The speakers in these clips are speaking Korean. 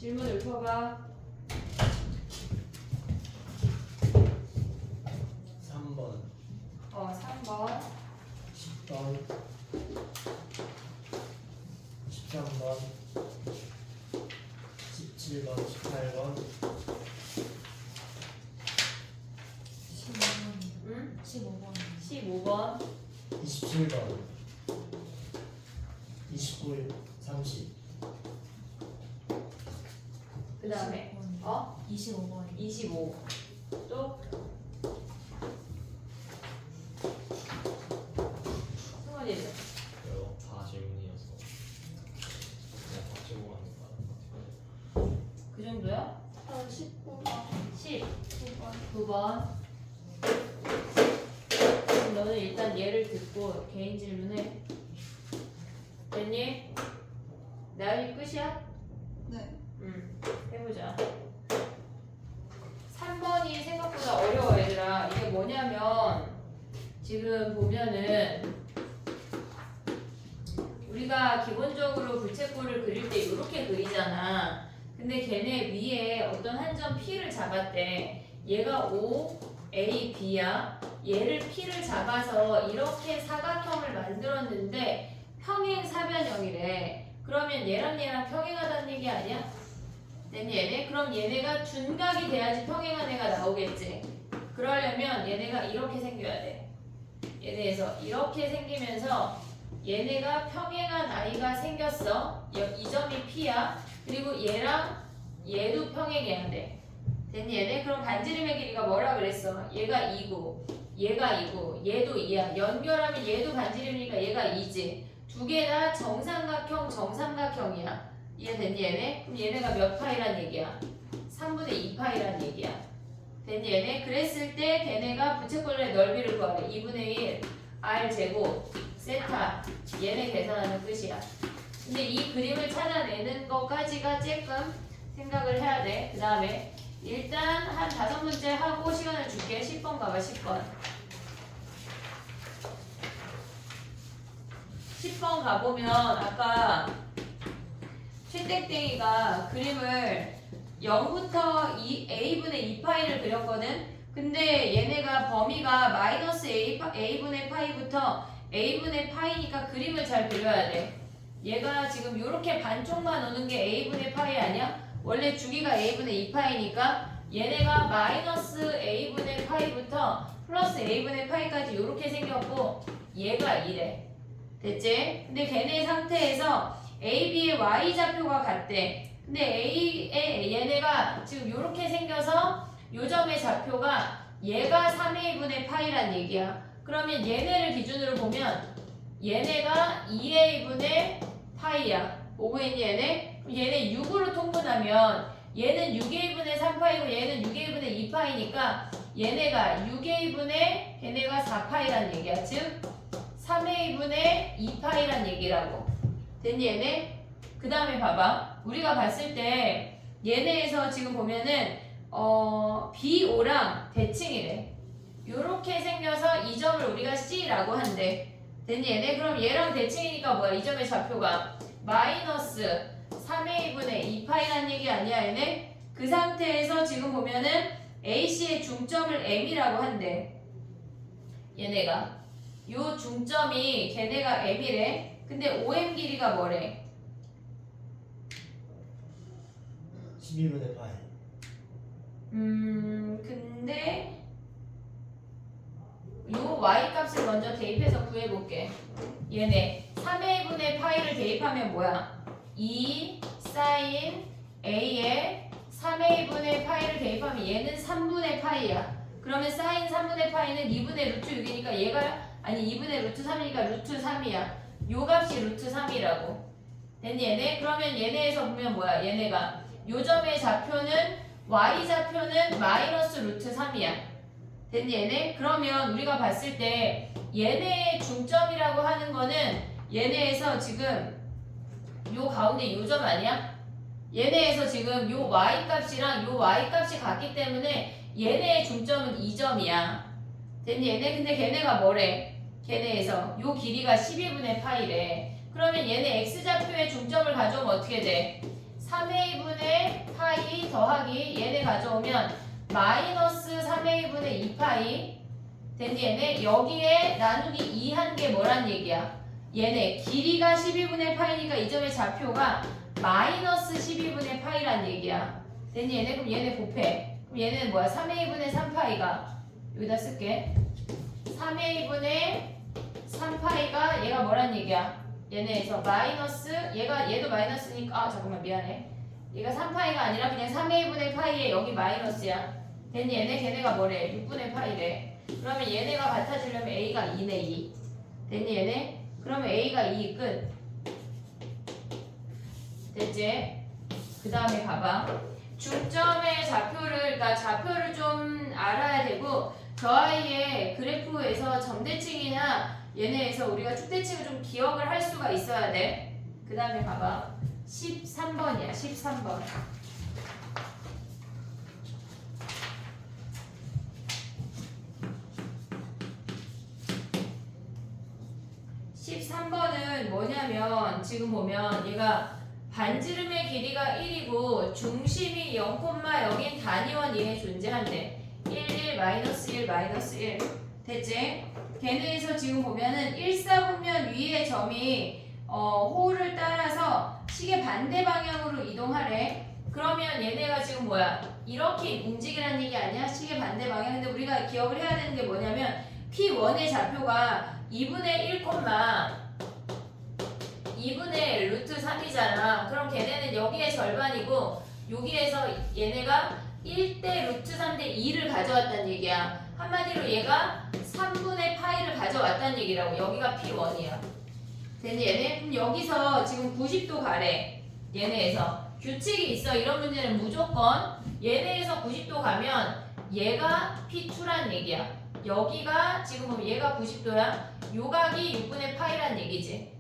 질문 읊어봐. 3번, 3번. 10번, 13번, 17번, 18번, 15번. 응? 15번. 15번. 27번, 29, 30, 그 다음에 25번. 25. 또 승원이죠. 이거 다 질문이어서 그냥 박지고 가는 거 같아요. 그 정도야? 19번. 19번. 그럼 너는 일단 얘를 듣고 개인 질문해. 됐니? 나연이 끝이야? 네. 해보자. 3번이 생각보다 어려워 얘들아. 이게 뭐냐면 지금 보면은 우리가 기본적으로 부채꼴을 그릴 때 이렇게 그리잖아. 근데 걔네 위에 어떤 한 점 P를 잡았대. 얘가 O, A, B야. 얘를 P를 잡아서 이렇게 사각형을 만들었는데 평행사변형이래. 그러면 얘랑 얘랑 평행하다는 얘기 아니야? 됐니 얘네? 그럼 얘네가 둔각이 돼야지 평행한 애가 나오겠지. 그러려면 얘네가 이렇게 생겨야 돼. 얘네에서 이렇게 생기면서 얘네가 평행한 아이가 생겼어. 이 점이 P야. 그리고 얘랑 얘도 평행해야 돼. 됐니 얘네? 그럼 반지름의 길이가 뭐라 그랬어? 얘가 2고 얘가 2고 얘도 2야. 연결하면 얘도 반지름이니까 얘가 2지. 두 개 다 정삼각형 정삼각형이야. 이해됐니 얘네? 그럼 얘네가 몇 파이란 얘기야? 3분의 2파이란 얘기야. 됐니 얘네? 그랬을 때 걔네가 부채꼴의 넓이를 구하래. 2분의 1 r제곱 세타. 얘네 계산하는 끝이야. 근데 이 그림을 찾아내는 것까지가 조금 생각을 해야 돼. 그 다음에 일단 한 5문제 하고 시간을 줄게. 10번 가봐 10번. 10번 가보면 아까 최땡땡이가 그림을 0부터 a분의 2파이를 그렸거든. 근데 얘네가 범위가 마이너스 a분의 파이부터 a분의 파이니까 그림을 잘 그려야 돼. 얘가 지금 이렇게 반쪽만 오는 게 a분의 파이 아니야? 원래 주기가 a분의 2파이니까 얘네가 마이너스 a분의 파이부터 플러스 a분의 파이까지 이렇게 생겼고 얘가 이래. 됐지? 근데 걔네 상태에서 A, B의 Y좌표가 같대. 근데 얘네가 지금 이렇게 생겨서 요 점의 좌표가 얘가 3A분의 파이란 얘기야. 그러면 얘네를 기준으로 보면 얘네가 2A분의 파이야. 오고 있니 얘네? 그럼 얘네 6으로 통분하면 얘는 6A분의 3파이고 얘는 6A분의 2파이니까 얘네가 6A분의 걔네가 4파이란 얘기야. 즉 3A분의 2파이란 얘기라고. 됐니 얘네? 그 다음에 봐봐. 우리가 봤을 때 얘네에서 지금 보면은 BO랑 대칭이래. 요렇게 생겨서 이 점을 우리가 C라고 한대. 됐니 얘네? 그럼 얘랑 대칭이니까 뭐야? 이 점의 좌표가 마이너스 3A분의 2파이란 얘기 아니야 얘네? 그 상태에서 지금 보면은 AC의 중점을 M이라고 한대. 얘네가. 요 중점이 걔네가 M이래. 근데 OM 길이가 뭐래? 12분의 파이. 근데 요 Y 값을 먼저 대입해서 구해볼게. 얘네 3A분의 파이를 대입하면 뭐야? 2 사인 A에 3A분의 파이를 대입하면 얘는 3분의 파이야. 그러면 사인 3분의 파이는 2분의 루트 6이니까 얘가 아니 2분의 루트 3이니까 루트 3이야. 요 값이 루트 3이라고. 됐니 얘네? 그러면 얘네에서 보면 뭐야? 얘네가 요 점의 좌표는 Y좌표는 마이너스 루트 3이야. 됐니 얘네? 그러면 우리가 봤을 때 얘네의 중점이라고 하는 거는 얘네에서 지금 요 가운데 요 점 아니야? 얘네에서 지금 요 Y값이랑 요 Y값이 같기 때문에 얘네의 중점은 2점이야. 됐니 얘네? 근데 걔네가 뭐래? 걔네에서 요 길이가 12분의 파이래. 그러면 얘네 X좌표의 중점을 가져오면 어떻게 돼? 3a분의 파이 더하기 얘네 가져오면 마이너스 3a분의 2파이 됐니 얘네? 여기에 나누기 2 한 게 뭐란 얘기야? 얘네 길이가 12분의 파이니까 이 점의 좌표가 마이너스 12분의 파이란 얘기야. 됐니 얘네? 그럼 얘네 곱해. 그럼 얘네는 뭐야? 3a분의 3파이가 여기다 쓸게. 3a분의 3파이가 얘가 뭐란 얘기야? 얘네에서 마이너스 얘도 마이너스니까 잠깐만 미안해. 얘가 3파이가 아니라 그냥 3a분의 파이에 여기 마이너스야. 됐니 얘네? 걔네가 뭐래? 6분의 파이래. 그러면 얘네가 같아지려면 a가 2네 2. 됐니 얘네? 그러면 a가 2 끝. 됐지? 그 다음에 봐봐. 중점의 좌표를 그러니까 좌표를 좀 알아야 되고 저 아이의 그래프에서 점대칭이나 얘네에서 우리가 축대칭을 좀 기억을 할 수가 있어야 돼. 그 다음에 봐봐. 13번이야. 13번. 13번은 뭐냐면 지금 보면 얘가 반지름의 길이가 1이고 중심이 0,0인 단위원 이에 존재한대. 1, 마이너스 1, 마이너스 1. 됐지? 걔네에서 지금 보면은 1사분면 위의 점이 호를 따라서 시계 반대 방향으로 이동하래. 그러면 얘네가 지금 뭐야? 이렇게 움직이라는 얘기 아니야? 시계 반대 방향. 근데 우리가 기억을 해야 되는 게 뭐냐면 P1의 좌표가 2분의 2분의 루트 3이잖아. 그럼 걔네는 여기에 절반이고 여기에서 얘네가 1대 루트 3대 2를 가져왔다는 얘기야. 한마디로 얘가 3분의 파이를 가져왔다는 얘기라고. 여기가 P1이야. 됐니 얘네? 그럼 여기서 지금 90도 가래. 얘네에서 규칙이 있어. 이런 문제는 무조건 얘네에서 90도 가면 얘가 P2란 얘기야. 여기가 지금 보면 얘가 90도야. 요각이 6분의 파이란 얘기지.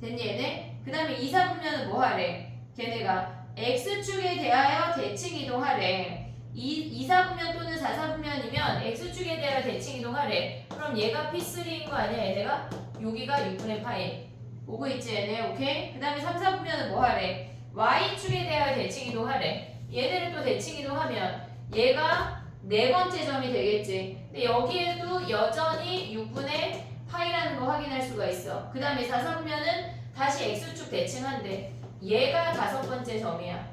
됐니 얘네? 그 다음에 이사분면은 뭐 하래? 걔네가 X축에 대하여 대칭 이동하래. 이사분면 또는 사사분면이면 X축에 대하여 대칭 이동하래. 그럼 얘가 P3인 거 아니야 얘네가? 여기가 6분의 파이. 오고 있지 얘네? 오케이? 그 다음에 3사분면은 뭐 하래? Y축에 대하여 대칭 이동하래. 얘네를 또 대칭 이동하면 얘가 네 번째 점이 되겠지. 근데 여기에도 여전히 6분의 파이라는 거 확인할 수가 있어. 그 다음에 4사분면은 다시 X축 대칭한대. 얘가 5번째 점이야.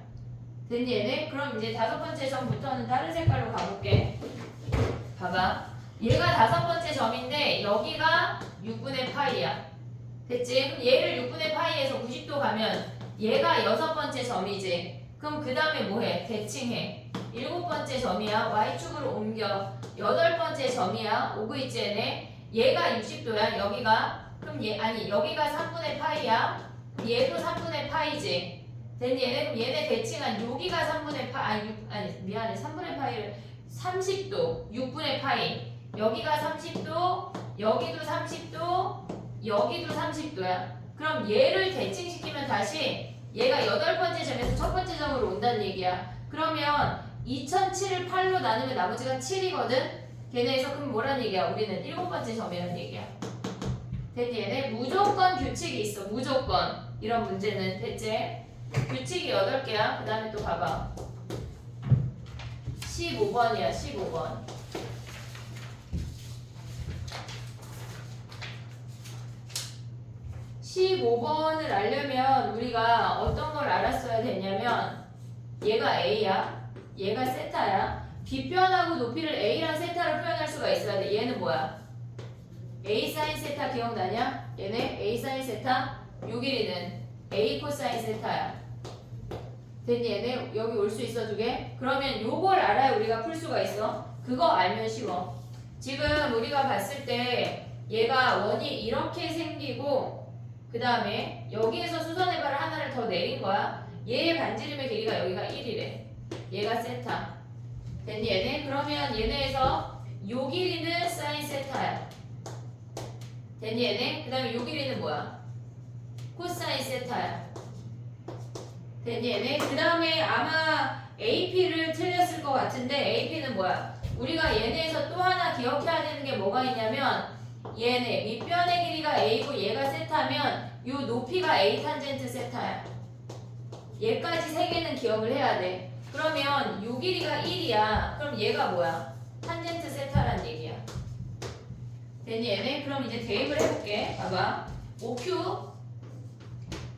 됐니 얘네? 그럼 이제 5번째 점부터는 다른 색깔로 가볼게. 봐봐. 얘가 5번째 점인데 여기가 6분의 파이야. 됐지? 그럼 얘를 6분의 파이에서 90도 가면 얘가 6번째 점이지. 그럼 그 다음에 뭐해? 대칭해. 7번째 점이야. Y축으로 옮겨. 8번째 점이야. 오고 있지 얘네? 얘가 60도야. 여기가. 그럼 여기가 3분의 파이야. 그럼 얘도 3분의 파이지. 됐니 얘네? 그럼 얘네 대칭한 여기가 3분의 파이. 미안해. 3분의 파이를 30도. 6분의 파이. 여기가 30도. 여기도 30도. 여기도 30도야. 그럼 얘를 대칭시키면 다시 얘가 8번째 점에서 첫 번째 점으로 온다는 얘기야. 그러면 2007을 8로 나누면 나머지가 7이거든? 걔네에서 그럼 뭐란 얘기야? 우리는 7번째 점이란 얘기야. 됐지? 얘네 무조건 규칙이 있어. 무조건. 이런 문제는. 됐지? 규칙이 8개야. 그 다음에 또 봐봐. 15번이야. 15번. 15번을 알려면 우리가 어떤 걸 알았어야 되냐면 얘가 A야. 얘가 세타야. 빗변하고 높이를 A랑 세타로 표현할 수가 있어야 돼. 얘는 뭐야? A 사인 세타 기억나냐? 얘네 A 사인 세타. 요 길이는 A 코사인 세타야. 됐니? 얘네 여기 올 수 있어 두 개? 그러면 요걸 알아야 우리가 풀 수가 있어. 그거 알면 쉬워. 지금 우리가 봤을 때 얘가 원이 이렇게 생기고 그 다음에 여기에서 수선해봐를 하나를 더 내린 거야. 얘의 반지름의 길이가 여기가 1이래. 얘가 세타. 됐니 얘네? 그러면 얘네에서 요 길이는 사인 세타야. 됐니 얘네? 그 다음에 요 길이는 뭐야? 코사인 세타야. 됐니 얘네? 그 다음에 아마 AP를 틀렸을 것 같은데 AP는 뭐야? 우리가 얘네에서 또 하나 기억해야 되는 게 뭐가 있냐면 얘네 밑변의 길이가 A고 얘가 세타면 요 높이가 A 탄젠트 세타야. 얘까지 세 개는 기억을 해야 돼. 그러면 요 길이가 1이야. 그럼 얘가 뭐야? 탄젠트 세타란 얘기야. 됐니 얘네? 그럼 이제 대입을 해볼게. 봐봐. OQ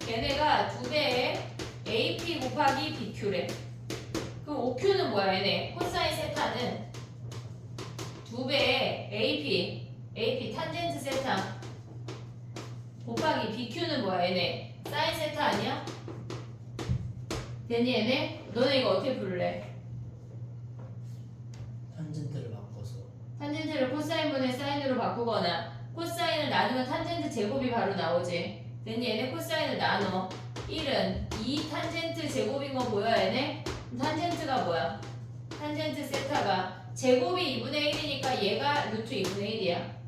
얘네가 2배의 AP 곱하기 BQ래. 그럼 OQ는 뭐야 얘네? 코사인 세타는 2배의 AP 탄젠트 세타 곱하기 BQ는 뭐야 얘네? 사인 세타 아니야? 됐니 얘네? 너네 이거 어떻게 부를래? 탄젠트를 바꿔서 탄젠트를 코사인분의 사인으로 바꾸거나 코사인을 나누면 탄젠트 제곱이 바로 나오지. 됐니 얘네? 코사인을 나눠 1은 2 탄젠트 제곱인 거 보여 얘네? 그럼 탄젠트가 뭐야? 탄젠트 세타가 제곱이 2분의 1이니까 얘가 루트 2분의 1이야.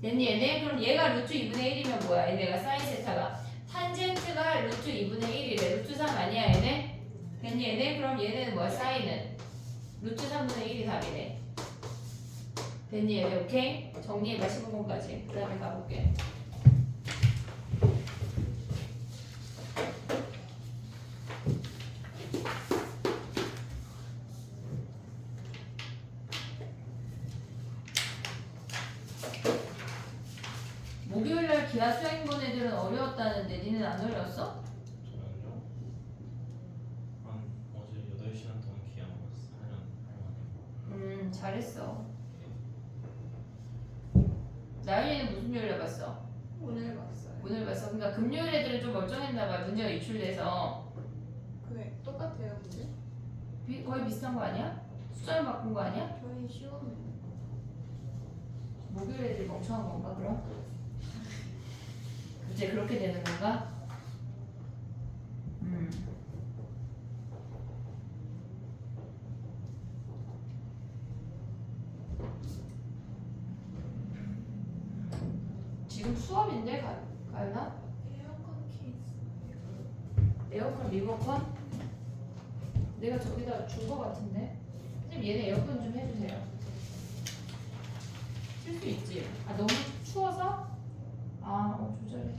됐니 얘네? 그럼 얘가 루트 2분의 1이면 뭐야? 얘네가 사인 세타가 탄젠트가 루트 2분의 1이래. 루트 3 아니야 얘네? 됐니 얘네? 그럼 얘네는 뭐야? 사인은 루트 3분의 1이 답이네. 됐니 얘네? 오케이? 정리해봐 15번까지. 그 다음에 가볼게. 목요일날 기하 수행 본 애들은 어려웠다는데 니는 안 어려웠어? 저는요 한 어제 8시간 동안 기억 하면 잘했어. 나연이는 무슨 요일날 봤어? 오늘 봤어요. 오늘 봤어. 그러니까 금요일 애들은 좀 멀쩡했나봐. 문제가 유출돼서 그게 똑같아요, 근데? 거의 비슷한 거 아니야? 숫자를 바꾼 거 아니야? 저희 시험에 목요일 애들이 멍청한 건가 그럼? 이제 그렇게 되는 건가? 지금 수업인데 가연아? 에어컨 케이스. 에어컨 리모컨? 내가 저기다 준 거 같은데? 선생님 얘네 에어컨 좀 해주세요. 쓸 수 있지? 아 너무 추워서? 조절해.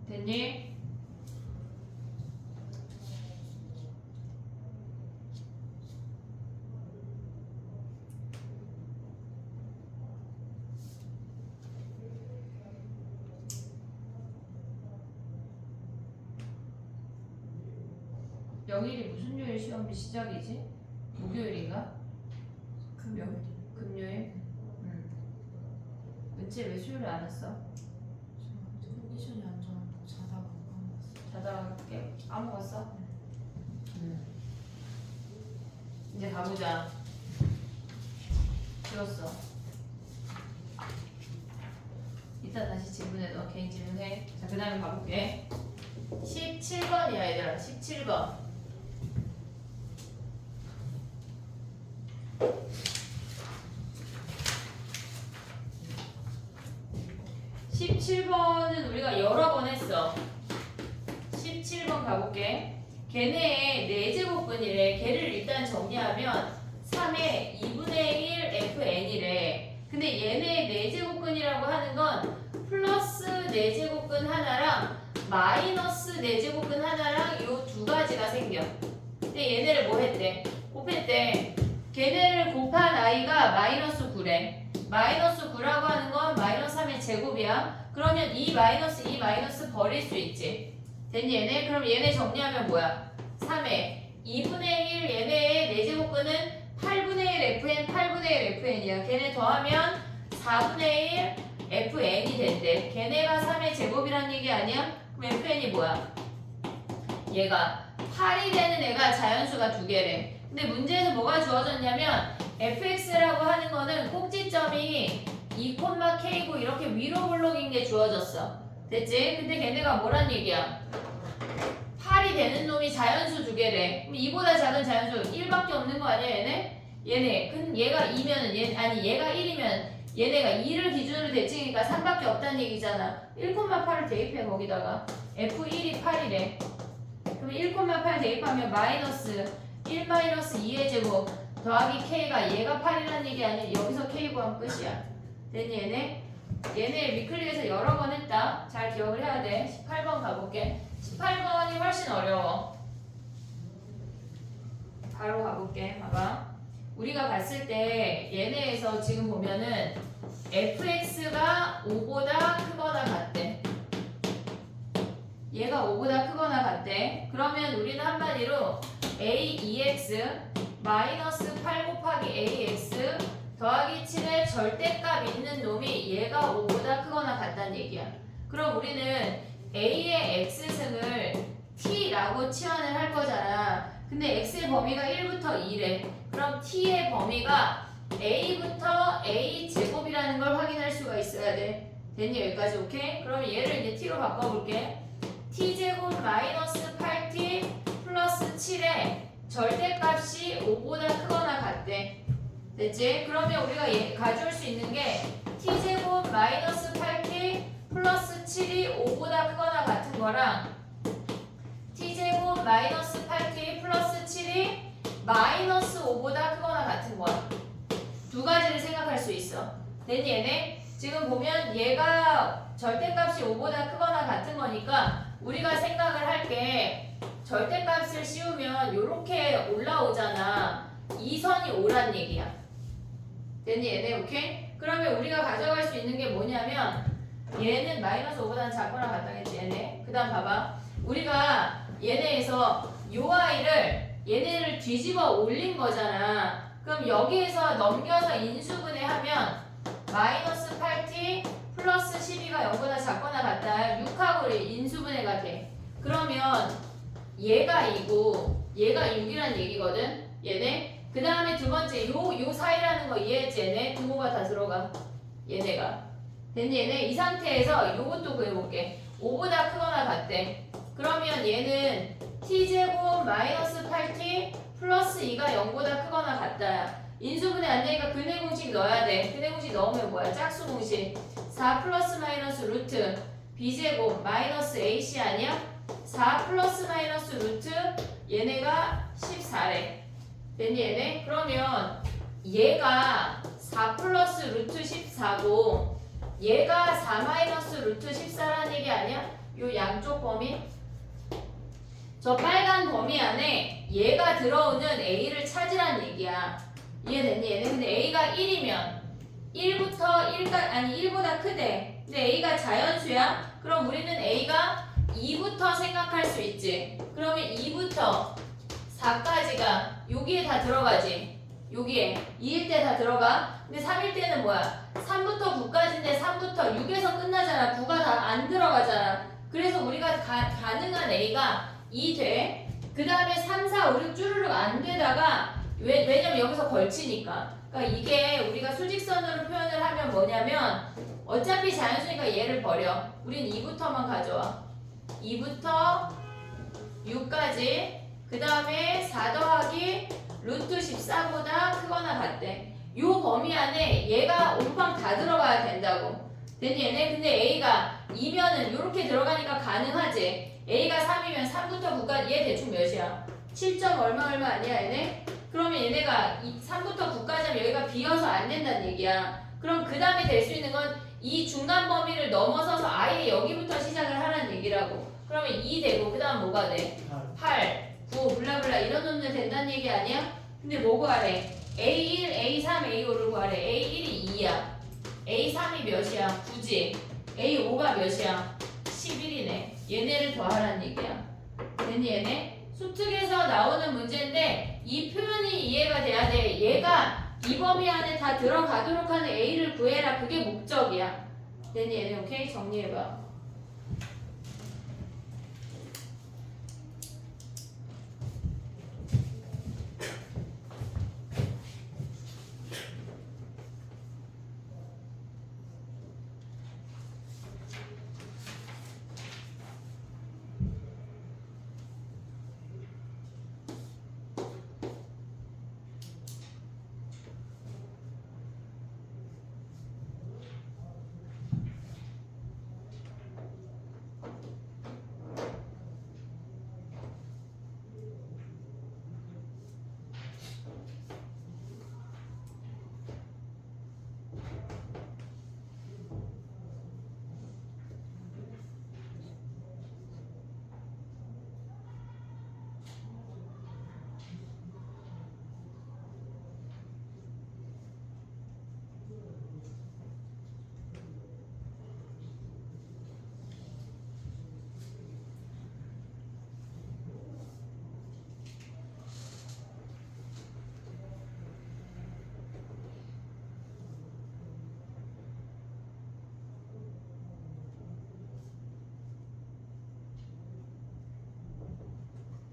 됐니? 영일이 무슨 요일 시험이 시작이지? 목요일인가? 금요일? 은채 왜 수요일에 안 왔어? 컨디션이 안 좋아서 자다가 까먹었어. 자다가 까먹었어? 이제 가보자. 지웠어. 이따 다시 질문해. 너 개인 질문해. 자, 그 다음에 가볼게. 17번이야 얘들아. 17번. 17번은 우리가 여러 번 했어. 17번 가볼게. 걔네의 4제곱근이래. 걔를 일단 정리하면 3의 2분의 1 fn이래. 근데 얘네의 4제곱근이라고 하는 건 플러스 4제곱근 하나랑 마이너스 4제곱근 하나랑 요 두 가지가 생겨. 근데 얘네를 뭐 했대? 곱했대. 걔네를 곱한 i가 마이너스 9래. 마이너스 9라고 하는 건 마이너스 3의 제곱이야. 그러면 이 마이너스 버릴 수 있지. 됐니 얘네? 그럼 얘네 정리하면 뭐야? 3의 2분의 1 얘네의 4제곱근은 8분의 1 fn 8분의 1 fn이야. 걔네 더하면 4분의 1 fn이 된대. 걔네가 3의 제곱이란 얘기 아니야? 그럼 fn이 뭐야? 얘가 8이 되는 애가 자연수가 2개래. 근데 문제에서 뭐가 주어졌냐면 fx라고 하는 거는 꼭지점이 2,k고 이렇게 위로 블록인 게 주어졌어. 됐지? 근데 걔네가 뭐란 얘기야? 8이 되는 놈이 자연수 2개래. 그럼 이보다 작은 자연수 1밖에 없는 거 아니야 얘네? 얘네 얘가 2면은 얘가 1이면 얘네가 2를 기준으로 대칭이니까 3밖에 없다는 얘기잖아. 1,8을 대입해 거기다가 f1이 8이래. 그럼 1,8 대입하면 마이너스 1 마이너스 2의 제곱 더하기 k가 얘가 8이라는 얘기 아니야. 여기서 k 구하면 끝이야. 됐니 얘네? 얘네 위클리에서 여러 번 했다. 잘 기억을 해야 돼. 18번 가볼게. 18번이 훨씬 어려워. 바로 가볼게. 봐봐. 우리가 봤을 때 얘네에서 지금 보면은 fx가 5보다 크거나 같대. 얘가 5보다 크거나 같대. 그러면 우리는 한마디로 a2x 마이너스 8 곱하기 ax 더하기 7의 절대값 있는 놈이 얘가 5보다 크거나 같다는 얘기야. 그럼 우리는 a의 x승을 t라고 치환을 할 거잖아. 근데 x의 범위가 1부터 2래. 그럼 t의 범위가 a부터 a 제곱이라는 걸 확인할 수가 있어야 돼. 됐니 여기까지? 오케이? 그럼 얘를 이제 t로 바꿔볼게. t제곱 마이너스 8t 플러스 7에 절대값이 5보다 크거나 같대. 됐지? 그러면 우리가 가져올 수 있는 게 t제곱 마이너스 8t 플러스 7이 5보다 크거나 같은 거랑 t제곱 마이너스 8t 플러스 7이 마이너스 5보다 크거나 같은 거야. 두 가지를 생각할 수 있어. 됐니 얘네? 지금 보면 얘가 절대값이 5보다 크거나 같은 거니까 우리가 생각을 할게 절대값을 씌우면 이렇게 올라오잖아. 이 선이 오란 얘기야. 됐니 얘네? 오케이? 그러면 우리가 가져갈 수 있는 게 뭐냐면 얘는 마이너스 5보다는 작거나 같다겠지 얘네. 그 다음 봐봐. 우리가 얘네에서 요 아이를 얘네를 뒤집어 올린 거잖아. 그럼 여기에서 넘겨서 인수분해하면 마이너스 8t 플러스 12가 0보다 작거나 같다. 6하고 인수분해가 돼. 그러면 얘가 2고 얘가 6이란 얘기거든. 얘네. 그 다음에 두 번째 요 사이라는 거 이해했지 얘네? 등호가 다 들어가. 얘네가. 됐니 얘네? 이 상태에서 요것도 구해볼게. 5보다 크거나 같대. 그러면 얘는 t제곱 마이너스 8t 플러스 2가 0보다 크거나 같다. 인수분해 안 되니까 근해 공식 넣어야 돼. 근해 공식 넣으면 뭐야? 짝수 공식. 4 플러스 마이너스 루트 b제곱 마이너스 ac 아니야? 4 플러스 마이너스 루트 얘네가 14래. 됐니 얘네? 그러면 얘가 4 플러스 루트 14고 얘가 4 마이너스 루트 14라는 얘기 아니야? 요 양쪽 범위? 저 빨간 범위 안에 얘가 들어오는 a를 찾으란 얘기야. 이해됐니 얘네? 근데 a가 1이면 1보다 크대. 근데 a가 자연수야? 그럼 우리는 a가 2부터 생각할 수 있지. 그러면 2부터 4까지가 여기에 다 들어가지. 여기에 2일 때 다 들어가. 근데 3일 때는 뭐야? 3부터 9까지인데 3부터 6에서 끝나잖아. 9가 다 안 들어가잖아. 그래서 우리가 가능한 A가 2 돼. 그 다음에 3, 4, 5, 6 쭈르륵 안 되다가 왜냐면 여기서 걸치니까. 그러니까 이게 우리가 수직선으로 표현을 하면 뭐냐면 어차피 자연수니까 얘를 버려. 우린 2부터만 가져와. 2부터 6까지. 그 다음에 4 더하기 루트 14보다 크거나 같대. 요 범위 안에 얘가 옴팡 다 들어가야 된다고. 됐니 얘네? 근데 A가 2면은 요렇게 들어가니까 가능하지. A가 3이면 3부터 9까지 얘 대충 몇이야? 7점 얼마 아니야 얘네? 그러면 얘네가 3부터 9까지 하면 여기가 비어서 안 된다는 얘기야. 그럼 그 다음에 될 수 있는 건 이 중간 범위를 넘어서서 아예 여기부터 시작을 하라는 얘기라고. 그러면 2 되고 그 다음 뭐가 돼? 8, 9 블라블라 이런 놈들 된다는 얘기 아니야? 근데 뭐 구하래? A1, A3, A5를 구하래. A1이 2야. A3이 몇이야? 9지. A5가 몇이야? 11이네. 얘네를 더하라는 얘기야. 됐니 얘네? 수특에서 나오는 문제인데 이 표현이 이해가 돼야 돼. 얘가 이 범위 안에 다 들어가도록 하는 A를 구해라. 그게 목적이야. 됐니 얘네? 오케이? 정리해봐.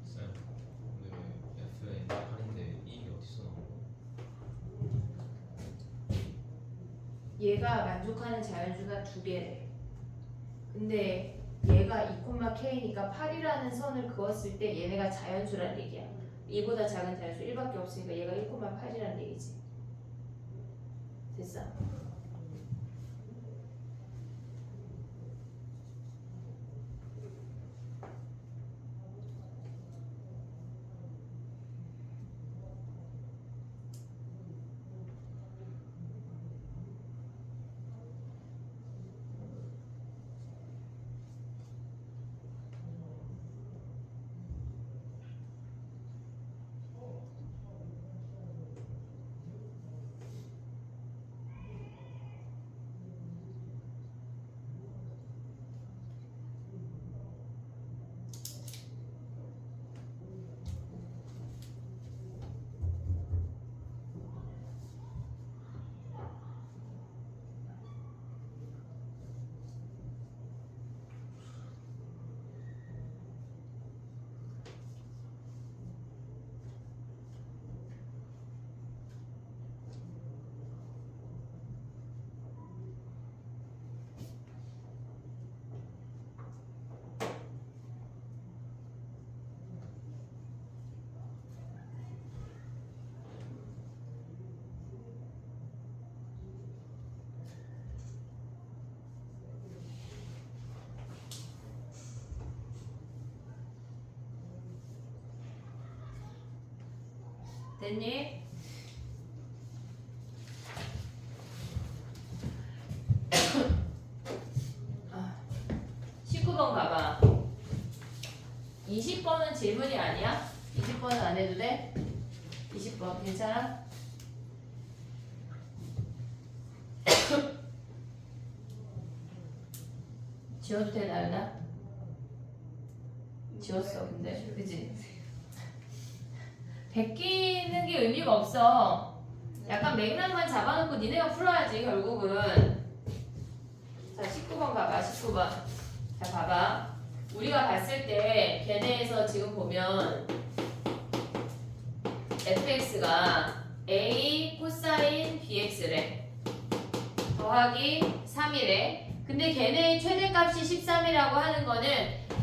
쌤, 근데 왜 F에 8인데 E이 어디서 나온 거야? 얘가 만족하는 자연수가 2개래. 근데 얘가 2,K니까 8이라는 선을 그었을 때 얘네가 자연수란 얘기야. 이보다 작은 자연수 1밖에 없으니까 얘가 1,8이라는 얘기지. 됐어? 됐니? 아, 19번 가봐. 20번은 질문이 아니야? 20번은 안 해도 돼? 20번 괜찮아? 지워도 돼 나연아? 지웠어 근데 그지? 베끼는 게 의미가 없어. 약간 맥락만 잡아놓고 니네가 풀어야지 결국은. 자 19번 봐봐. 19번. 자 봐봐. 우리가 봤을 때 걔네에서 지금 보면 fx가 a 코사인 bx래. 더하기 3이래. 근데 걔네의 최대값이 13이라고 하는 거는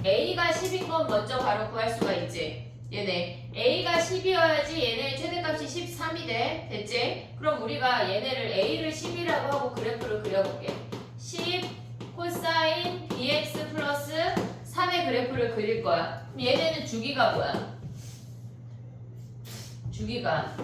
a가 10인 건 먼저 바로 구할 수가 있지. 얘네 a가 10이어야지 얘네의 최대값이 13이 돼. 됐지? 그럼 우리가 얘네를 a를 10이라고 하고 그래프를 그려볼게. 10 코사인 bx 플러스 3의 그래프를 그릴 거야. 그럼 얘네는 주기가 뭐야? 주기가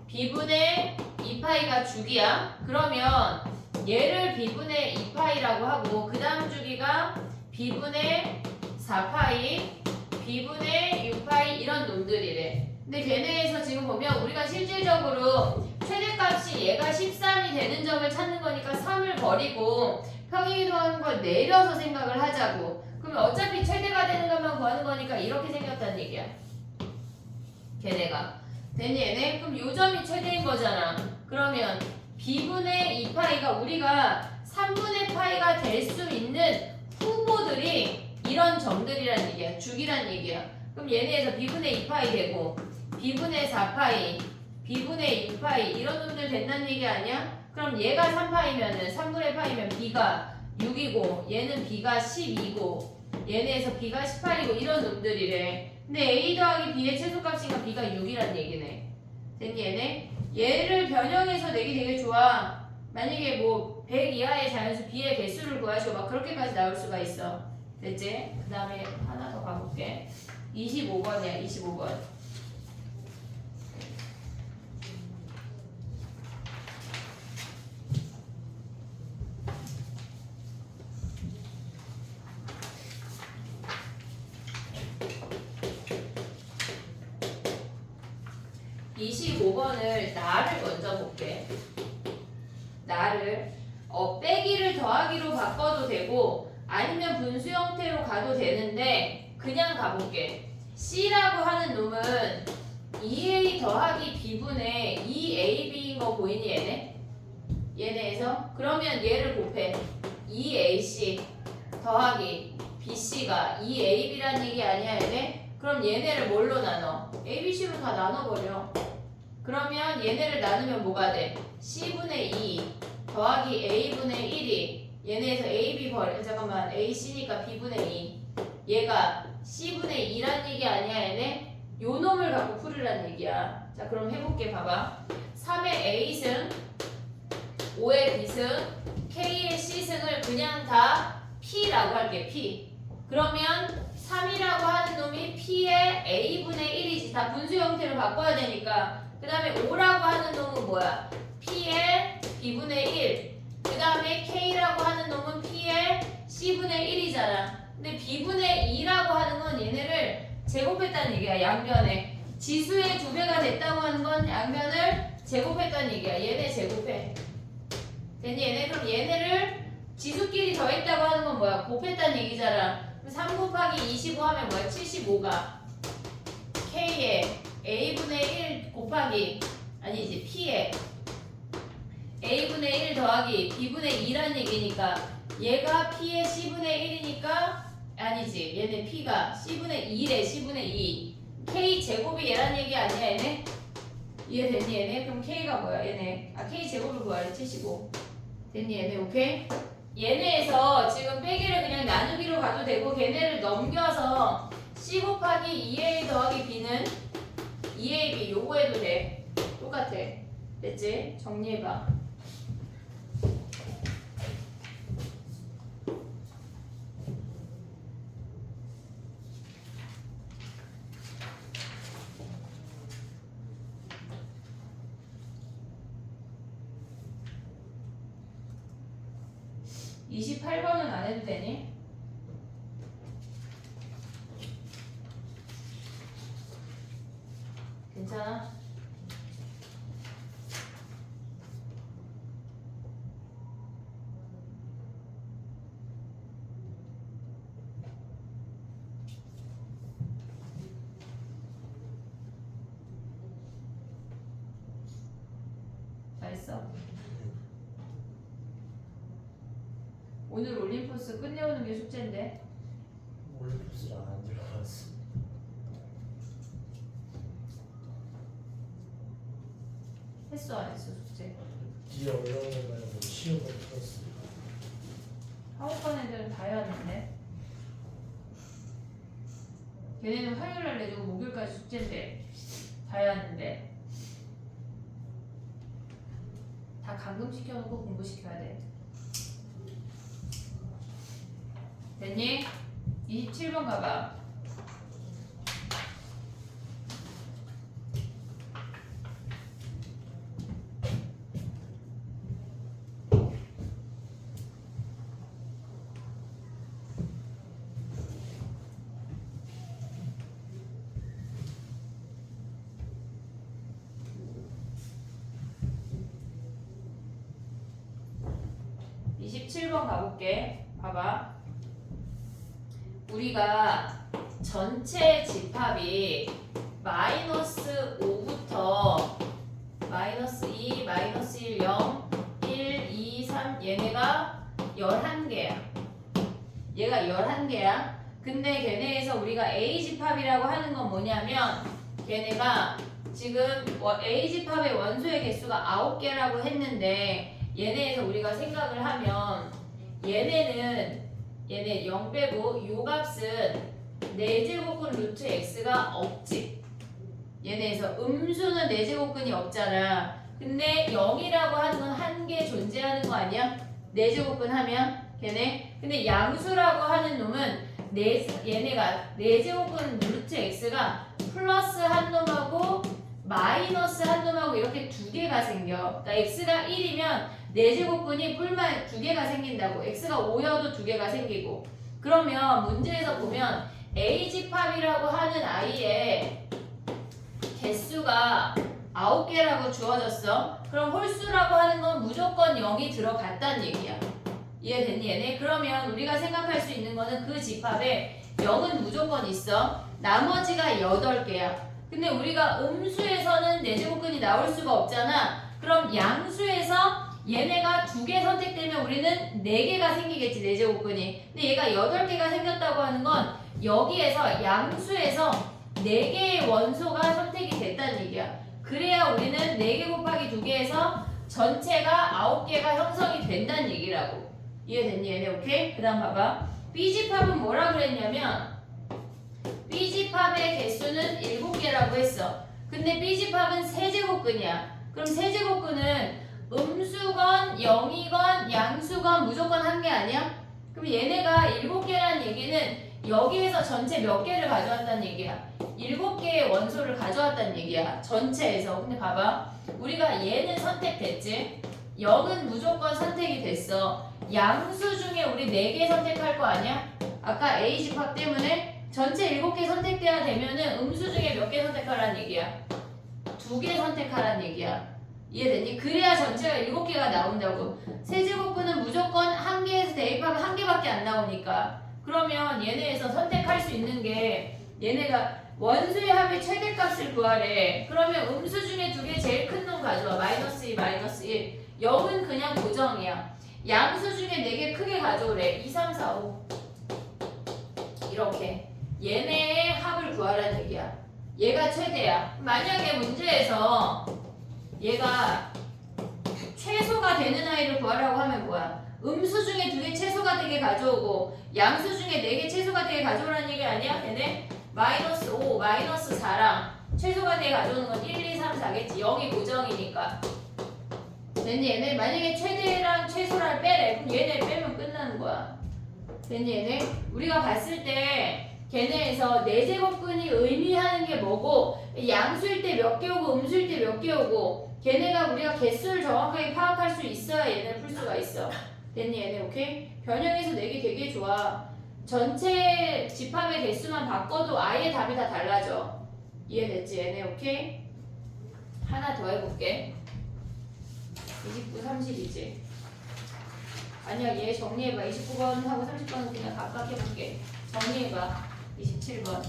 b분의 2파이가 주기야. 그러면 얘를 b분의 2파이라고 하고 그 다음 주기가 b분의 4파이 b분의 6파이 이런 놈들이래. 근데 걔네에서 지금 보면 우리가 실질적으로 최대값이 얘가 13이 되는 점을 찾는 거니까 3을 버리고 평행이동하는 걸 내려서 생각을 하자고. 그러면 어차피 최대가 되는 것만 구하는 거니까 이렇게 생겼다는 얘기야. 걔네가. 됐니 얘네? 그럼 요 점이 최대인 거잖아. 그러면 b분의 2파이가 우리가 3분의 파이가 될 수 있는 후보들이 이런 점들이란 얘기야. 주기란 얘기야. 그럼 얘네에서 b분의 2파이 되고 b분의 4파이, b분의 6파이 이런 놈들 된다는 얘기 아니야? 그럼 얘가 3파이면은 3분의 파이면 b가 6이고 얘는 b가 12고 얘네에서 b가 18이고 이런 놈들이래. 근데 a 더하기 b의 최소값이니까 b가 6이란 얘기네. 됐니 얘네? 얘를 변형해서 내기 되게 좋아. 만약에 뭐 100 이하의 자연수 b의 개수를 구하시고 막 그렇게까지 나올 수가 있어. 됐지? 그 다음에 하나 더 가볼게. 25번이야 25번. (25번을) 나를 먼저 볼게. 나를 빼기를 더하기로 바꿔도 되고 아니면 분수 형태로 가도 되는데 그냥 가볼게. C라고 하는 놈은 2A 더하기 B분의 2AB인 거 보이니 얘네? 얘네에서? 그러면 얘를 곱해. 2AC 더하기 BC가 2AB란 얘기 아니야 얘네? 그럼 얘네를 뭘로 나눠? ABC로 다 나눠버려. 그러면 얘네를 나누면 뭐가 돼? C분의 2 더하기 A분의 1이 얘네에서 AB 버려. 잠깐만 AC니까 B분의 2 얘가 C분의 2란 얘기 아니야 얘네? 요 놈을 갖고 풀으란 얘기야. 자 그럼 해볼게. 봐봐. 3의 A승 5의 B승 K의 C승을 그냥 다 P라고 할게. P. 그러면 3이라고 하는 놈이 P의 A분의 1이지. 다 분수 형태로 바꿔야 되니까. 그 다음에 5라고 하는 놈은 뭐야? P의 B분의 1. 그 다음에 K라고 하는 놈은 P의 C분의 1이잖아. 근데 B분의 2라고 하는 건 얘네를 제곱했다는 얘기야. 양변에. 지수의 2배가 됐다고 하는 건 양변을 제곱했다는 얘기야. 얘네 제곱해. 됐니 얘네? 그럼 얘네를 지수끼리 더했다고 하는 건 뭐야? 곱했다는 얘기잖아. 3 곱하기 25 하면 뭐야? 75가 K의 A분의 1 곱하기 아니지 P의 A분의 1 더하기 B분의 2란 얘기니까 얘가 P의 C분의 1이니까 아니지 얘네 P가 C분의 2래. C분의 2 K 제곱이 얘란 얘기 아니야 얘네? 이해됐니 얘네? 그럼 K가 뭐야 얘네? K 제곱을 구하래. 75 됐니 얘네? 오케이? 얘네에서 지금 빼기를 그냥 나누기로 가도 되고 걔네를 넘겨서 C 곱하기 2A 더하기 B는 2AB 요거 해도 돼. 똑같아. 됐지? 정리해봐. (28번은) 안 해도 되니? 괜찮아? 했어? 오늘 올림포스 끝내오는 게 숙제인데. 올림푸스랑 안 들어갔어. 했어 안 했어 숙제? 뒤에 올라오는 말고 쉬운 거 풀었어. 학업반 애들은 다 해왔는데. 걔네는 화요일날 내주고 목요일까지 숙제인데 다 해왔는데. 다 감금시켜놓고 공부시켜야 돼. 됐니? 27번 가봐. 가볼게. 봐봐. 우리가 전체 집합이 마이너스 5부터 마이너스 2, 마이너스 1, 0, 1, 2, 3 얘네가 11개야. 얘가 11개야. 근데 걔네에서 우리가 A 집합이라고 하는 건 뭐냐면 걔네가 지금 A 집합의 원소의 개수가 9개라고 했는데 얘네에서 우리가 생각을 하면 얘네 0 빼고 요 값은 4제곱근 루트 x가 없지. 얘네에서 음수는 4제곱근이 없잖아. 근데 0이라고 하는 건 한 개 존재하는 거 아니야? 4제곱근 하면 걔네. 근데 양수라고 하는 놈은 얘네가 4제곱근 루트 x가 플러스 한 놈하고 마이너스 한 놈하고 이렇게 두 개가 생겨. 그러니까 x가 1이면 4제곱근이 뿔만 2개가 생긴다고. x가 5여도 2개가 생기고. 그러면 문제에서 보면 A집합이라고 하는 아이의 개수가 9개라고 주어졌어. 그럼 홀수라고 하는 건 무조건 0이 들어갔다는 얘기야. 이해됐니 얘네? 그러면 우리가 생각할 수 있는 거는 그 집합에 0은 무조건 있어. 나머지가 8개야. 근데 우리가 음수에서는 4제곱근이 나올 수가 없잖아. 그럼 양수에서 얘네가 2개 선택되면 우리는 4개가 생기겠지. 4제곱근이. 근데 얘가 8개가 생겼다고 하는 건 여기에서 양수에서 4개의 원소가 선택이 됐다는 얘기야. 그래야 우리는 4개 곱하기 2개에서 전체가 9개가 형성이 된다는 얘기라고. 이해됐니 얘네? 오케이? 그 다음 봐봐. B집합은 뭐라 그랬냐면 B집합의 개수는 7개라고 했어. 근데 B집합은 세제곱근이야. 그럼 세제곱근은 음수건 0이건 양수건 무조건 한 개 아니야? 그럼 얘네가 7개라는 얘기는 여기에서 전체 몇 개를 가져왔다는 얘기야? 7개의 원소를 가져왔다는 얘기야. 전체에서. 근데 봐봐. 우리가 얘는 선택됐지? 0은 무조건 선택이 됐어. 양수 중에 우리 4개 선택할 거 아니야? 아까 A집합 때문에 전체 7개 선택돼야 되면은 음수 중에 몇 개 선택하라는 얘기야? 2개 선택하라는 얘기야. 이해됐니? 그래야 전체가 7개가 나온다고. 세제곱근은 무조건 1개에서 대입하면 1개밖에 안 나오니까. 그러면 얘네에서 선택할 수 있는 게 얘네가 원수의 합의 최대값을 구하래. 그러면 음수 중에 2개 제일 큰 놈 가져와. 마이너스 2, 마이너스 1. 0은 그냥 고정이야. 양수 중에 4개 크게 가져오래. 2, 3, 4, 5. 이렇게. 얘네의 합을 구하라는 얘기야. 얘가 최대야. 만약에 문제에서 얘가 최소가 되는 아이를 구하라고 하면 뭐야? 음수 중에 2개 최소가 되게 가져오고 양수 중에 4개 최소가 되게 가져오라는 얘기 아니야? 걔네? 마이너스 5, 마이너스 4랑 최소가 되게 가져오는 건 1, 2, 3, 4겠지. 0이 고정이니까. 됐니 얘네? 만약에 최대랑 최소를 빼래. 그럼 얘네 빼면 끝나는 거야. 됐니 얘네? 우리가 봤을 때 걔네에서 4제곱근이 의미하는 게 뭐고 양수일 때 몇 개 오고 음수일 때 몇 개 오고 걔네가 우리가 개수를 정확하게 파악할 수 있어야 얘네를 풀 수가 있어. 됐니 얘네? 오케이? 변형해서 내기 되게 좋아. 전체 집합의 개수만 바꿔도 아예 답이 다 달라져. 이해됐지 얘네? 오케이? 하나 더 해볼게. 29, 30이지. 아니야 얘 정리해봐. 29번하고 30번은 그냥 각각 해볼게. 정리해봐. 27번.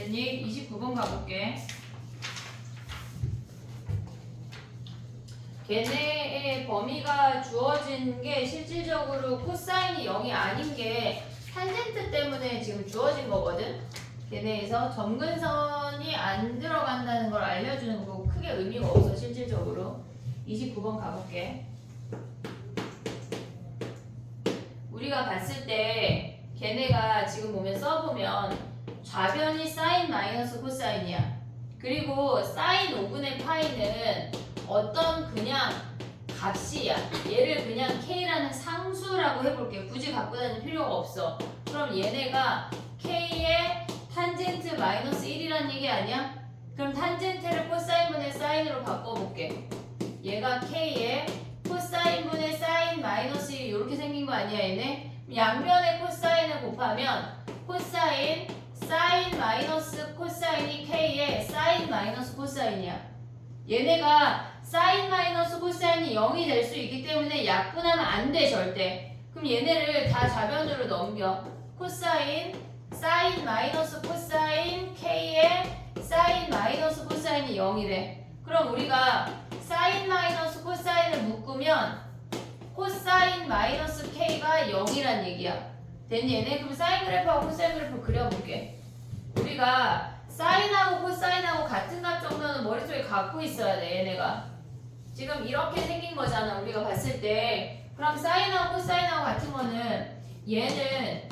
됐니? 29번 가볼게. 걔네의 범위가 주어진 게 실질적으로 코사인이 0이 아닌 게 탄젠트 때문에 지금 주어진 거거든. 걔네에서 점근선이 안 들어간다는 걸 알려주는 거고 크게 의미가 없어 실질적으로. 29번 가볼게. 우리가 봤을 때 걔네가 지금 보면 써보면 좌변이 사인 마이너스 코사인이야. 그리고 사인 5분의 파이는 어떤 그냥 값이야. 얘를 그냥 k라는 상수라고 해볼게. 굳이 갖고 다닐 필요가 없어. 그럼 얘네가 k의 탄젠트 마이너스 1이란 얘기 아니야? 그럼 탄젠트를 코사인분의 사인으로 바꿔볼게. 얘가 k의 코사인분의 사인 마이너스 1 이렇게 생긴 거 아니야 얘네? 양면의 코사인을 곱하면 코사인 사인 마이너스 코사인이 k의 사인 마이너스 코사인이야. 얘네가 사인 마이너스 코사인이 0이 될 수 있기 때문에 약분하면 안 돼 절대. 그럼 얘네를 다 좌변으로 넘겨. 코사인 사인 마이너스 코사인 k의 사인 마이너스 코사인이 0이래. 그럼 우리가 사인 마이너스 코사인을 묶으면 코사인 마이너스 k가 0이란 얘기야. 됐니 얘네? 그럼 사인 그래프하고 코사인 그래프 그려볼게. 우리가 사인하고 코사인하고 같은 값 정도는 머릿속에 갖고 있어야 돼 얘네가. 지금 이렇게 생긴 거잖아 우리가 봤을 때. 그럼 사인하고 코사인하고 같은 거는 얘는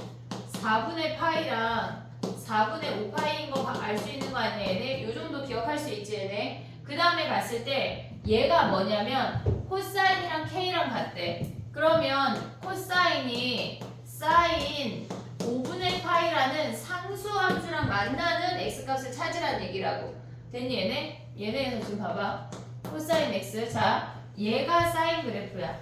4분의 파이랑 4분의 5파이인 거 알 수 있는 거 아니야 얘네? 요 정도 기억할 수 있지 얘네? 그 다음에 봤을 때 얘가 뭐냐면 코사인이랑 k랑 같대. 그러면 코사인이 사인 5분의 파이라는 상수 함수랑 만나는 x값을 찾으라는 얘기라고. 됐니 얘네? 얘네에서 지금 봐봐. 코사인 x. 자, 얘가 사인 그래프야.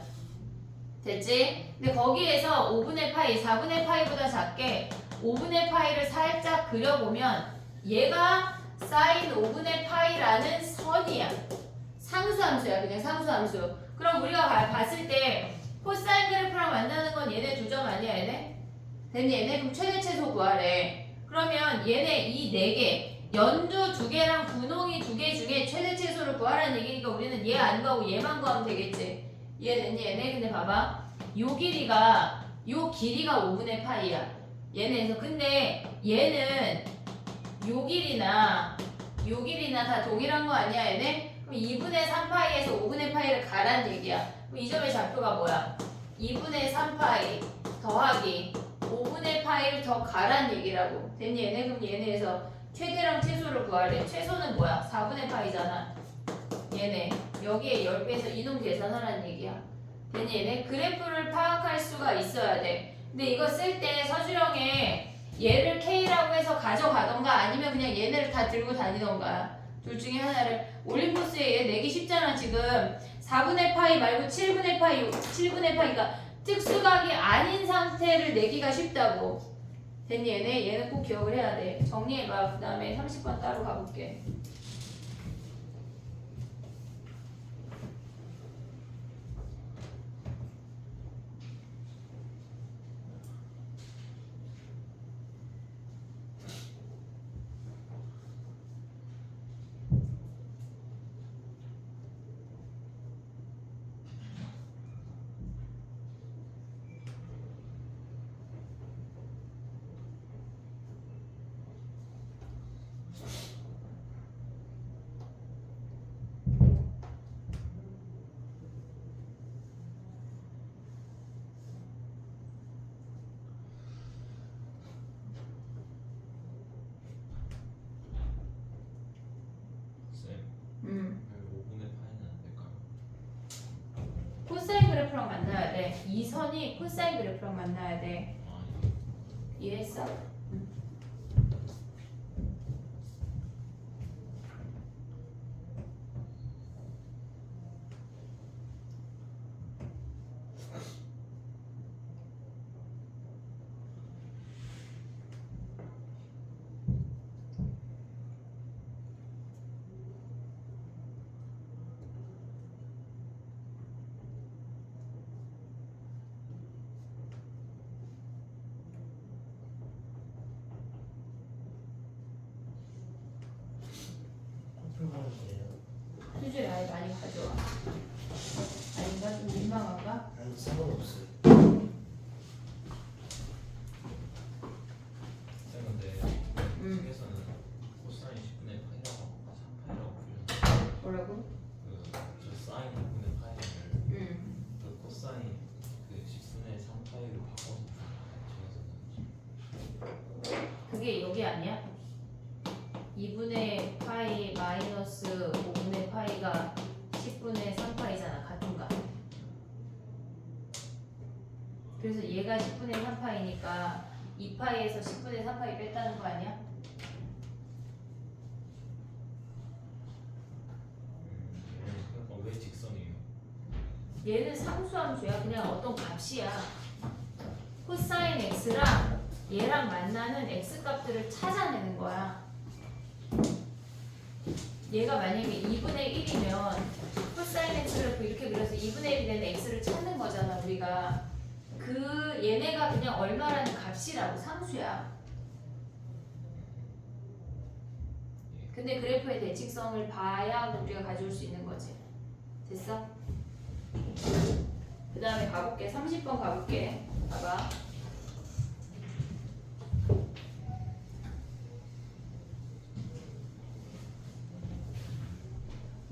됐지? 근데 거기에서 5분의 파이, 4분의 파이보다 작게 5분의 파이를 살짝 그려보면 얘가 사인 5분의 파이라는 선이야. 상수함수야. 그냥 상수함수. 그럼 우리가 봤을 때 코사인 그래프랑 만나는 건 얘네 두 점 아니야 얘네? 됐니 얘네? 그럼 최대 최소 구하래. 그러면 얘네 이 4개 연두 2개랑 분홍이 2개 중에 최대 최소를 구하라는 얘기니까 우리는 얘 안 구하고 얘만 구하면 되겠지. 이해됐니 얘네? 근데 봐봐 요 길이가 5분의 파이야 얘네에서. 근데 얘는 요 길이나 다 동일한 거 아니야 얘네? 그럼 2분의 3파이에서 5분의 파이를 가란 얘기야. 그럼 이 점의 좌표가 뭐야? 2분의 3파이 더하기 5분의 파이를 더 가란 얘기라고. 됐니 얘네? 그럼 얘네에서 최대랑 최소를 구하래. 최소는 뭐야? 4분의 파이잖아 얘네. 여기에 10배에서 이놈 계산하라는 얘기야. 됐니 얘네? 그래프를 파악할 수가 있어야 돼. 근데 이거 쓸 때 서술형에 얘를 k라고 해서 가져가던가 아니면 그냥 얘네를 다 들고 다니던가 둘 중에 하나를. 올림포스에 얘 내기 쉽잖아 지금. 4분의 파이 말고 7분의 파이, 7분의 파이가 특수각이 아닌 상태를 내기가 쉽다고. 됐니 얘네? 얘는 꼭 기억을 해야 돼. 정리해봐. 그 다음에 30번 따로 가볼게. 쌤, 5분의 파이는 안 될까요? 코사인 그래프랑 만나야 돼. 이 선이 코사인 그래프랑 만나야 돼. 아니, 이해했어? 그게 여기 아니야? 2분의 파이 마이너스 5분의 파이가 10분의 3파이잖아. 같은가? 그래서 얘가 10분의 3파이니까 2파이에서 10분의 3파이 뺐다는 거 아니야? 그러니까 왜 직선이에요? 얘는 상수함수야. 그냥 어떤 값이야. 코사인 x랑 얘랑 만나는 x 값들을 찾아내는 거야. 얘가 만약에 2분의 1이면 코사인 x를 이렇게 그려서 2분의 1이 되는 x를 찾는 거잖아. 우리가 그 얘네가 그냥 얼마라는 값이라고. 상수야. 근데 그래프의 대칭성을 봐야 우리가 가져올 수 있는 거지. 됐어? 그 다음에 가볼게. 30번 가볼게. 봐봐.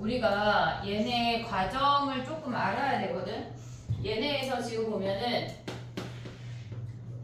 우리가 얘네 과정을 조금 알아야 되거든. 얘네에서 지금 보면은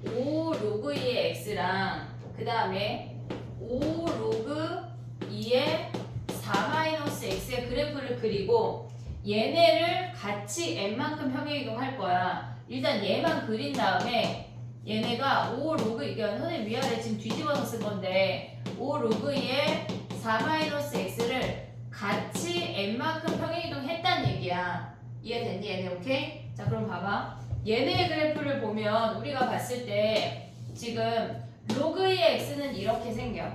5 로그 2의 x랑 그 다음에 5 로그 2의 4 마이너스 x의 그래프를 그리고 얘네를 같이 n만큼 평행이동 할 거야. 일단 얘만 그린 다음에 얘네가 5 로그 이건 선생님 위아래 지금 뒤집어서 쓴 건데 5 로그 2의 4 마이너스 x를 같이 n만큼 평행이동 했단 얘기야. 이해됐니 얘네? 오케이? 자 그럼 봐봐. 얘네의 그래프를 보면 우리가 봤을 때 지금 로그 2의 x는 이렇게 생겨.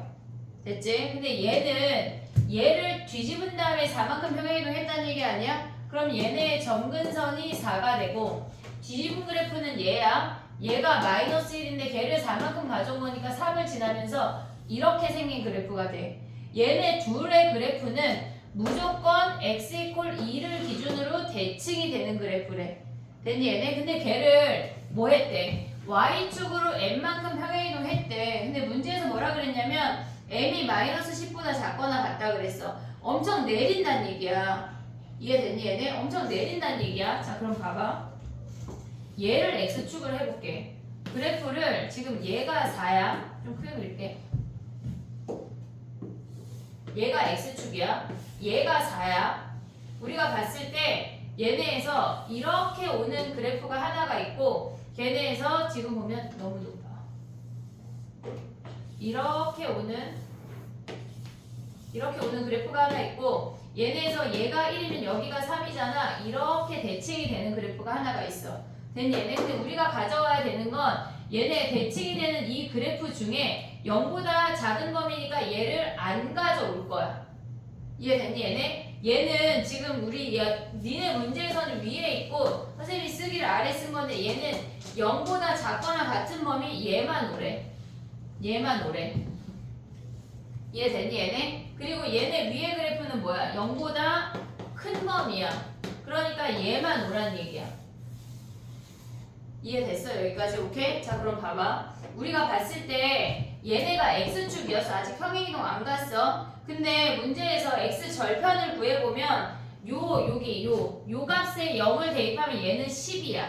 됐지? 근데 얘는 얘를 뒤집은 다음에 4만큼 평행이동 했다는 얘기 아니야? 그럼 얘네의 점근선이 4가 되고 뒤집은 그래프는 얘야. 얘가 마이너스 1인데 걔를 4만큼 가져온 거니까 3을 지나면서 이렇게 생긴 그래프가 돼. 얘네 둘의 그래프는 무조건 x 이퀄 2를 기준으로 대칭이 되는 그래프래. 됐니 얘네? 근데 걔를 뭐 했대? y축으로 n만큼 평행이동 했대. 근데 문제에서 뭐라 그랬냐면 m이 마이너스 10보다 작거나 같다 그랬어. 엄청 내린다는 얘기야. 이해됐니 얘네? 엄청 내린다는 얘기야. 자 그럼 봐봐. 얘를 x축을 해볼게. 그래프를 지금 얘가 4야. 좀 크게 그릴게. 얘가 x축이야. 얘가 4야. 우리가 봤을 때 얘네에서 이렇게 오는 그래프가 하나가 있고 걔네에서 지금 보면 너무 높아. 이렇게 오는 그래프가 하나 있고 얘네에서 얘가 1이면 여기가 3이잖아. 이렇게 대칭이 되는 그래프가 하나가 있어. 됐니 얘네? 근데 우리가 가져와야 되는 건 얘네 대칭이 되는 이 그래프 중에 0보다 작은 범위니까 얘를 안 가져올 거야. 이해됐니 얘네? 얘는 지금 니네 문제에서는 위에 있고 선생님이 쓰기를 아래 쓴 건데 얘는 0보다 작거나 같은 범위 얘만 오래. 얘만 오래. 이해됐니 얘네? 그리고 얘네 위에 그래프는 뭐야? 0보다 큰 범위야. 그러니까 얘만 오란 얘기야. 이해됐어? 여기까지 오케이? 자 그럼 봐봐. 우리가 봤을 때 얘네가 x축이었어. 아직 평행이동 안 갔어. 근데 문제에서 x 절편을 구해보면 요 값에 0을 대입하면 얘는 10이야.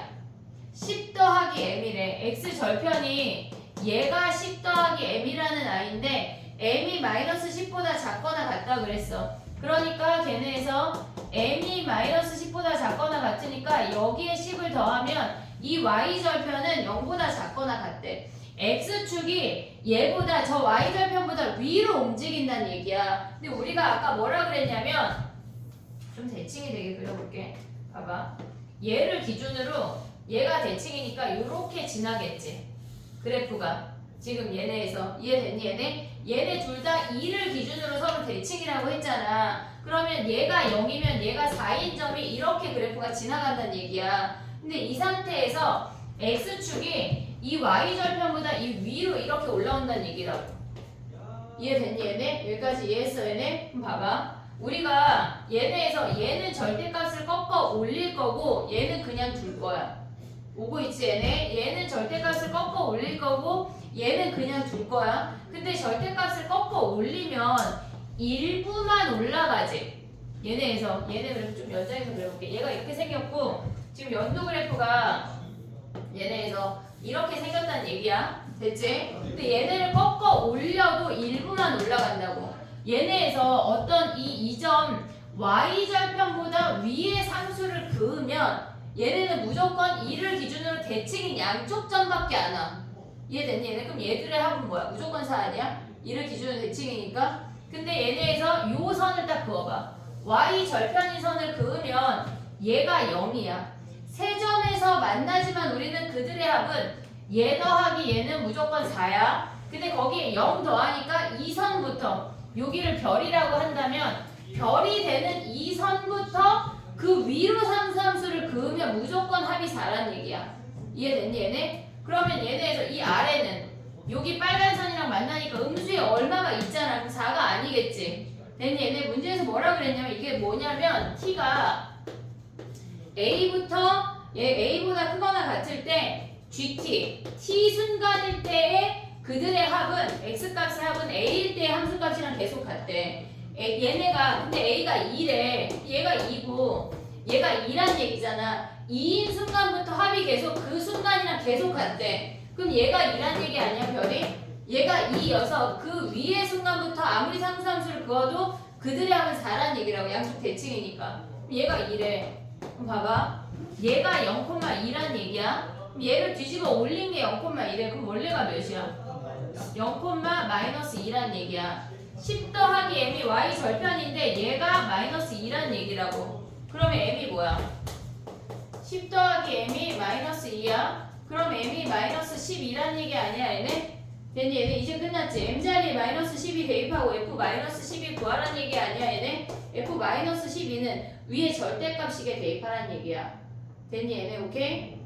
10 더하기 m이래. x 절편이 얘가 10 더하기 m이라는 아이인데 m이 마이너스 10보다 작거나 같다 그랬어. 그러니까 걔네에서 m이 마이너스 10보다 작거나 같으니까 여기에 10을 더하면 이 y절편은 0보다 작거나 같대. x축이 얘보다 저 y절편보다 위로 움직인다는 얘기야. 근데 우리가 아까 뭐라 그랬냐면 좀 대칭이 되게 그려볼게. 봐봐. 얘를 기준으로 얘가 대칭이니까 이렇게 지나겠지. 그래프가 지금 얘네에서 이해됐니 얘네? 얘네 둘 다 2를 기준으로 서로 대칭이라고 했잖아. 그러면 얘가 0이면 얘가 4인 점이 이렇게 그래프가 지나간다는 얘기야. 근데 이 상태에서 x축이 이 y절편보다 이 위로 이렇게 올라온다는 얘기라고. 이해됐니 얘네? 여기까지 이해했어 얘네? 그럼 봐봐. 우리가 얘네에서 얘는 절대값을 꺾어 올릴 거고 얘는 그냥 둘 거야. 오고 있지 얘네? 얘는 절대값을 꺾어 올릴 거고 얘는 그냥 둘 거야. 근데 절대값을 꺾어 올리면 일부만 올라가지. 얘네에서 얘네 그래프 좀 연장해서 그려볼게. 얘가 이렇게 생겼고 지금 연도 그래프가 얘네에서 이렇게 생겼다는 얘기야. 됐지? 근데 얘네를 꺾어 올려도 일부만 올라간다고. 얘네에서 어떤 이 점 y절편보다 위의 상수를 그으면 얘네는 무조건 2를 기준으로 대칭인 양쪽 점밖에 안 와. 이해됐니? 얘네? 그럼 얘들의 합은 뭐야? 무조건 4 아니야? 2를 기준으로 대칭이니까. 근데 얘네에서 요 선을 딱 그어봐. y절편인 선을 그으면 얘가 0이야. 세 점에서 만나지만 우리는 그들의 합은 얘 더하기 얘는 무조건 4야. 근데 거기에 0 더하니까 이 선부터 여기를 별이라고 한다면 별이 되는 이 선부터 그 위로 상수함수를 그으면 무조건 합이 4란 얘기야. 이해됐니 얘네? 그러면 얘네에서 이 아래는 여기 빨간 선이랑 만나니까 음수에 얼마가 있잖아. 그럼 4가 아니겠지. 됐니? 얘네 문제에서 뭐라 그랬냐면 이게 뭐냐면 t가 a부터 a보다 크거나 같을 때 gt t 순간일 때의 그들의 합은 x값의 합은 a일 때의 함수값이랑 계속 같대. 얘네가 근데 a가 2래. 얘가 2고 얘가 2란 얘기잖아. 2인 순간부터 합이 계속 그 순간이랑 계속 같대. 그럼 얘가 2란 얘기 아니야 별이? 얘가 2여서 그 위의 순간부터 아무리 상수함수를 그어도 그들의 합은 4란 얘기라고. 양쪽 대칭이니까. 얘가 2래. 그럼 봐봐. 얘가 0,2란 얘기야. 그럼 얘를 뒤집어 올린 게 0,2래. 그럼 원래가 몇이야? 0,-2란 얘기야. 10 더하기 m이 y 절편인데 얘가 -2란 얘기라고. 그러면 m이 뭐야? 10 더하기 m이 -2야. 그럼 m이 -12란 얘기 아니야 얘네? 됐니? 얘네 이제 끝났지? m자리에 -12 대입하고 f-12 구하란 얘기 아니야 얘네? f-12는 위에 절대값식에 대입하란 얘기야. 됐니 얘네? 오케이?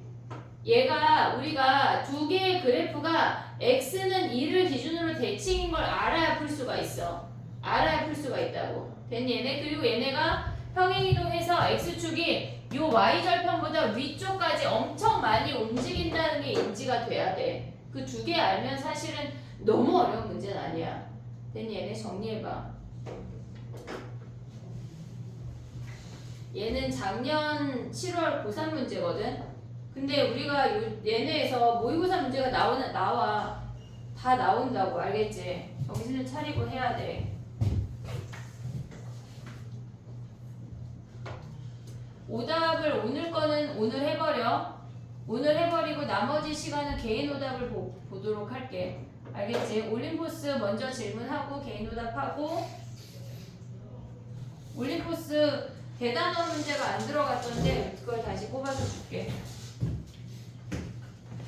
얘가 우리가 두 개의 그래프가 x는 2를 기준으로 대칭인 걸 알아야 풀 수가 있어. 알아야 풀 수가 있다고. 됐니 얘네? 그리고 얘네가 평행이동해서 x축이 요 y절편보다 위쪽까지 엄청 많이 움직인다는 게 인지가 돼야 돼. 그 두 개 알면 사실은 너무 어려운 문제는 아니야. 됐니 얘네? 정리해봐. 얘는 작년 7월 고3 문제거든. 근데 우리가 얘네에서 모의고사 문제가 나와. 다 나온다고. 알겠지? 정신을 차리고 해야 돼. 오답을 오늘 거는 오늘 해버려. 오늘 해버리고 나머지 시간은 개인 오답을 보도록 할게. 알겠지? 올림포스 먼저 질문하고 개인 오답하고. 올림포스 대단어 문제가 안 들어갔던데 그걸 다시 뽑아서 줄게.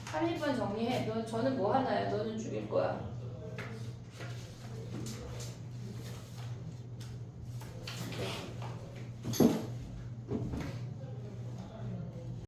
30번 정리해. 저는 뭐 하나요? 너는 죽일 거야.